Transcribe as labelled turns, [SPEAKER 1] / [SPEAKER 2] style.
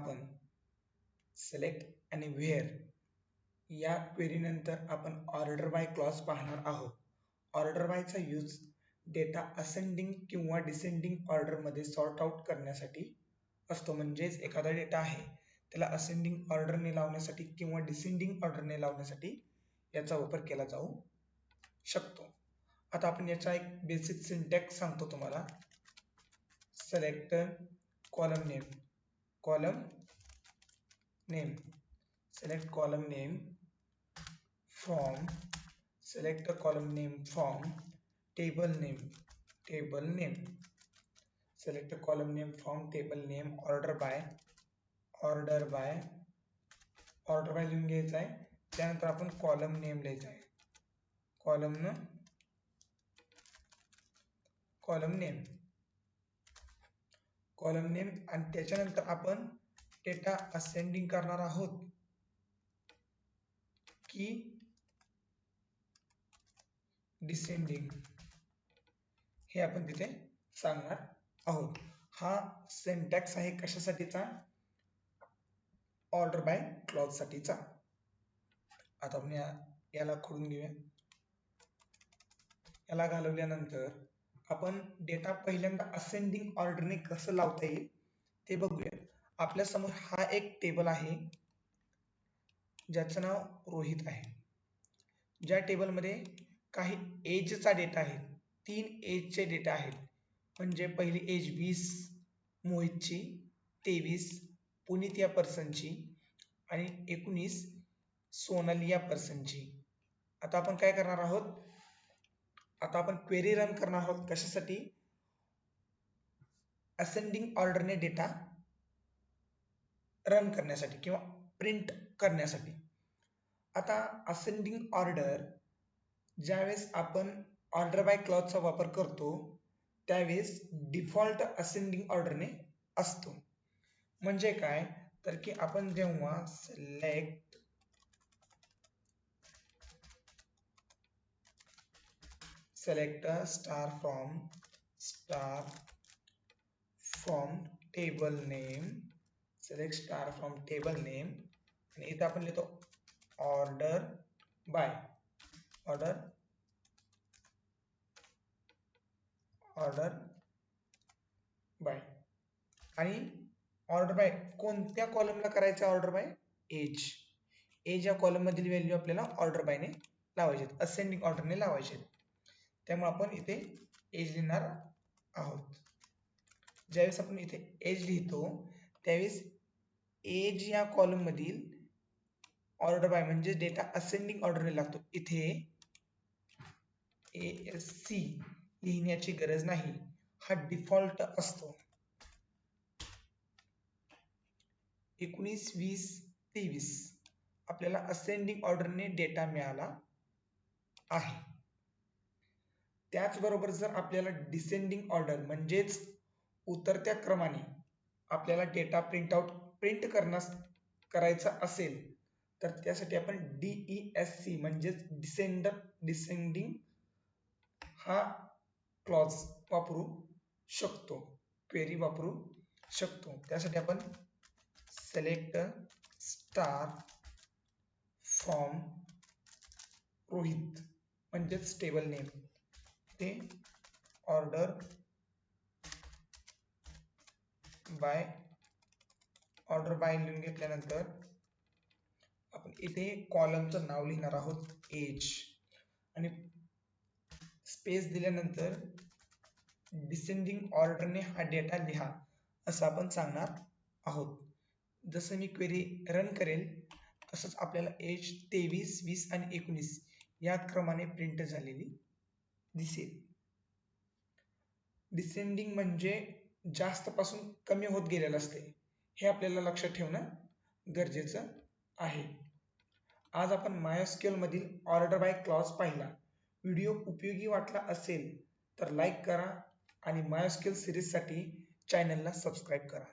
[SPEAKER 1] आपण सिलेक्ट आणि व्हेअर या क्वेरी नंतर आपण ऑर्डर बाय क्लॉज पाहणार आहोत. ऑर्डर बायचा यूज डेटा असेंडिंग किंवा डिसेंडिंग ऑर्डरमध्ये सॉर्ट आउट करण्यासाठी असतो. म्हणजेच एखादा डेटा आहे त्याला असेंडिंग ऑर्डरने लावण्यासाठी किंवा डिसेंडिंग ऑर्डरने लावण्यासाठी याचा वापर केला जाऊ शकतो. आता आपण याचा एक बेसिक सिंटॅक्स सांगतो तुम्हाला. Select column name select column name from table name select a column name from table name order by लिहून घ्यायचा आहे. त्यानंतर आपण कॉलम नेम लिहायचा आहे. कॉलम नेम आणि त्याच्यानंतर आपण डेटा असेंडिंग करणार आहोत की डिसेंडिंग हे आपण तिथे सांगणार आहोत. हा सिंटॅक्स आहे कशासाठीचा? ऑर्डर बाय क्लॉज साठीचा. आता आपण याला खोडून घेऊया. याला घालवल्यानंतर आपण डेटा पहिल्यांदा असेंडिंग ऑर्डरने कसं लावता येईल ते बघूया. आपल्या समोर हा एक टेबल आहे ज्याचं नाव रोहित आहे. ज्या टेबलमध्ये काही एजचा डेटा आहे, 3 एजचे डेटा आहेत. म्हणजे पहिली एज 20 मोहितची, 23 पुनीत या पर्सनची आणि 19 सोनाली या पर्सनची. आता आपण काय करणार आहोत? आता आपण क्वेरी रन करणार आहोत. कशासाठी? असेंडिंग ऑर्डरने डेटा रन करण्यासाठी किंवा प्रिंट करण्यासाठी. आता असेंडिंग ऑर्डर ज्यावेळेस आपण ऑर्डर बाय क्लॉजचा वापर करतो त्यावेळेस डिफॉल्ट असेंडिंग ऑर्डरने असतो. म्हणजे काय? तर की आपण जेव्हा select star from table name आणि इथे आपण लिहितो ऑर्डर बाय आणि ऑर्डर बाय कोणत्या कॉलमला करायचं? ऑर्डर बाय एज या कॉलम मधील व्हॅल्यू आपल्याला ऑर्डर बायने लावायचे, असेंडिंग ऑर्डरने लावायचे. त्यामुळे आपण इथे एज लिहिणार आहोत. ज्यावेळेस आपण इथे एज लिहितो त्यावेळेस एज या कॉलम मधील ऑर्डर बाय म्हणजे डेटा असेंडिंग ऑर्डरने लागतो. इथे ASC लिहिण्याची गरज नाही, हा डिफॉल्ट असतो. 19, 20, 23 आपल्याला असेंडिंग ऑर्डरने डेटा मिळाला आहे. त्याचबरोबर जर आपल्याला डिसेंडिंग ऑर्डर म्हणजेच उतरत्या क्रमाने आपल्याला डेटा प्रिंट करायचा असेल तर त्यासाठी आपण DESC म्हणजेच डिसेंडिंग हा क्लॉज वापरू शकतो, क्वेरी वापरू शकतो. त्यासाठी आपण सिलेक्ट स्टार फ्रॉम रोहित म्हणजेच टेबल नेम ते ऑर्डर बाय लिहून घेतल्यानंतर आपण इथे कॉलमचं नाव लिहिणार आहोत एज आणि स्पेस दिल्यानंतर डिसेंडिंग ऑर्डरने हा डेटा लिहा असं आपण सांगणार आहोत. जसं मी क्वेरी रन करेल तसंच आपल्याला एज 23, 20 आणि 19 या क्रमाने प्रिंट झालेली दिसेल. डिसेंडिंग म्हणजे जास्त पासून कमी होत गेलेलं असते, हे आपल्याला लक्षात ठेवणं गरजेचं आहे. आज आपण MySQL मधील ऑर्डर बाय क्लॉज पाहिला. व्हिडिओ उपयोगी वाटला असेल तर लाईक करा आणि MySQL सिरीजसाठी चॅनलला सबस्क्राईब करा.